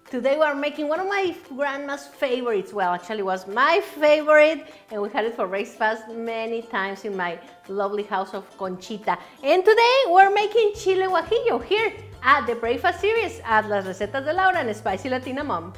Today we are making one of my grandma's favorites. Well, actually it was my favorite, and we had it for breakfast many times in my lovely house of Conchita. And today we're making chile guajillo here at the breakfast series at Las Recetas de Laura and Spicy Latina Mom.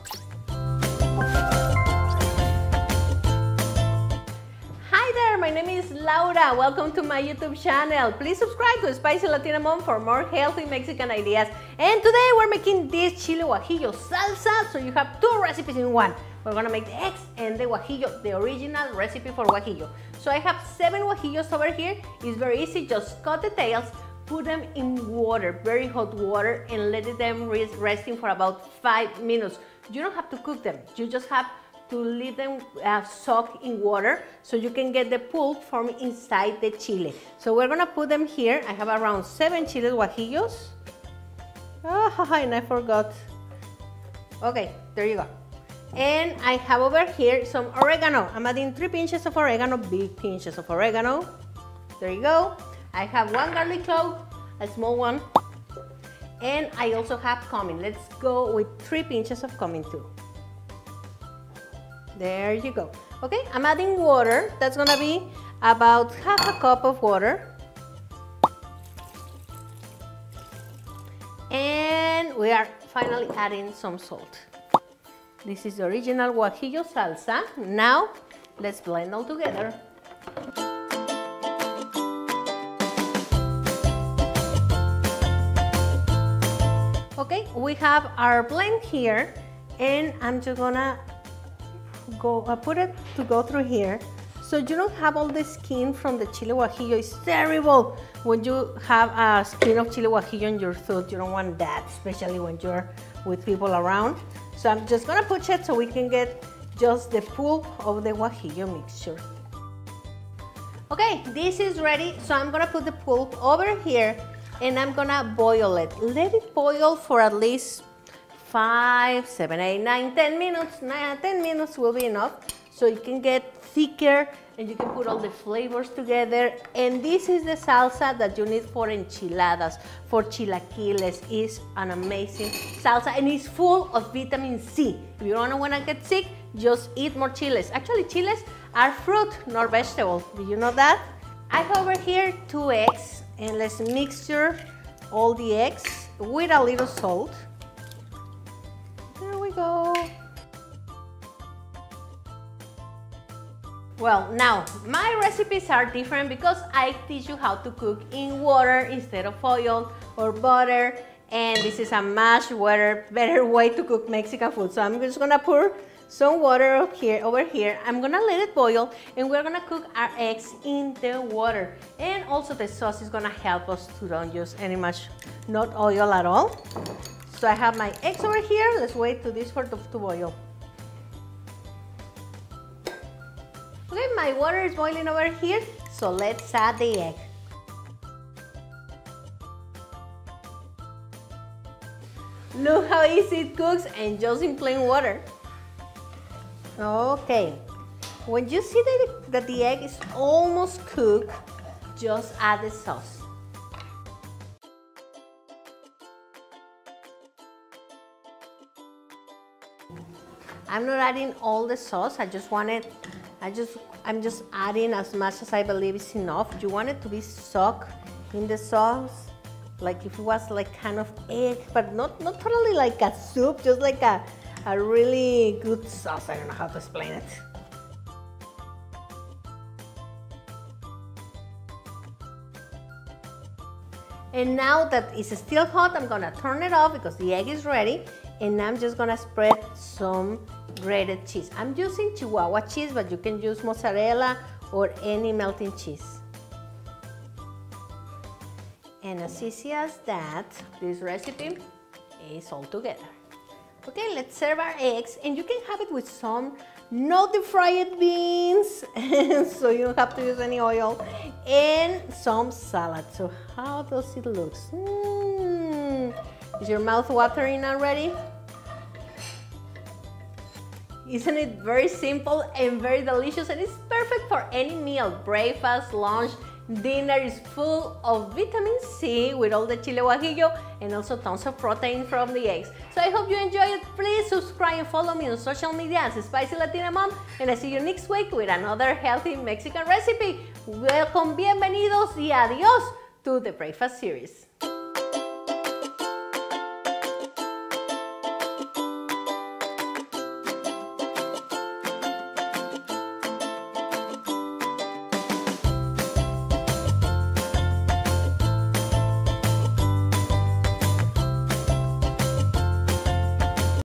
My name is Laura. Welcome to my YouTube channel. Please subscribe to Spicy Latina Mom for more healthy Mexican ideas. And today we're making this chile guajillo salsa, so you have two recipes in one. We're gonna make the eggs and the guajillo, the original recipe for guajillo. So I have 7 guajillos over here. It's very easy. Just cut the tails, put them in water, very hot water, and let them resting for about 5 minutes. You don't have to cook them. You just have to leave them soak in water so you can get the pulp from inside the chile. So we're gonna put them here. I have around 7 chile guajillos. Oh, and I forgot. Okay, there you go. And I have over here some oregano. I'm adding 3 pinches of oregano, big pinches of oregano. There you go. I have 1 garlic clove, a small one. And I also have cumin. Let's go with 3 pinches of cumin too. There you go. Okay, I'm adding water. That's gonna be about half a cup of water. And we are finally adding some salt. This is the original guajillo salsa. Now, let's blend all together. Okay, we have our blend here, and I'm just gonna put it to go through here so you don't have all the skin from the chile guajillo. It's terrible when you have a skin of chile guajillo in your throat. You don't want that, especially when you're with people around. So I'm just gonna push it so we can get just the pulp of the guajillo mixture. Okay, this is ready, so I'm gonna put the pulp over here and I'm gonna boil it. Let it boil for at least 5, 7, 8, 9, 10 minutes. 10 minutes will be enough so it can get thicker and you can put all the flavors together. And this is the salsa that you need for enchiladas, for chilaquiles. It's an amazing salsa and it's full of vitamin C. If you don't want to get sick, just eat more chiles. Actually, chiles are fruit, not vegetable. Do you know that? I have over here 2 eggs, and let's mixture all the eggs with a little salt. There we go. Well, now my recipes are different because I teach you how to cook in water instead of oil or butter, and this is a much better way to cook Mexican food. So I'm just gonna pour some water over here. I'm gonna let it boil, and we're gonna cook our eggs in the water. And also the sauce is gonna help us to don't use not oil at all. So I have my eggs over here. Let's wait for this to boil. Okay, my water is boiling over here, so let's add the egg. Look how easy it cooks, and just in plain water. Okay, when you see that the egg is almost cooked, just add the sauce. I'm not adding all the sauce. I'm just adding as much as I believe is enough. You want it to be soaked in the sauce, like if it was like kind of egg, but not totally like a soup, just like a really good sauce. I don't know how to explain it. And now that it's still hot, I'm gonna turn it off because the egg is ready, and I'm just gonna spread some grated cheese. I'm using Chihuahua cheese, but you can use mozzarella or any melting cheese. And as easy as that, this recipe is all together. Okay, let's serve our eggs, and you can have it with some not deep-fried beans, so you don't have to use any oil, and some salad. So how does it look? Is your mouth watering already? Isn't it very simple and very delicious? And it's perfect for any meal, breakfast, lunch, Dinner is full of vitamin C with all the chile guajillo and also tons of protein from the eggs. So I hope you enjoy it. Please subscribe and follow me on social media as Spicy Latina Mom, and I see you next week with another healthy Mexican recipe. Welcome, bienvenidos y adiós to the breakfast series.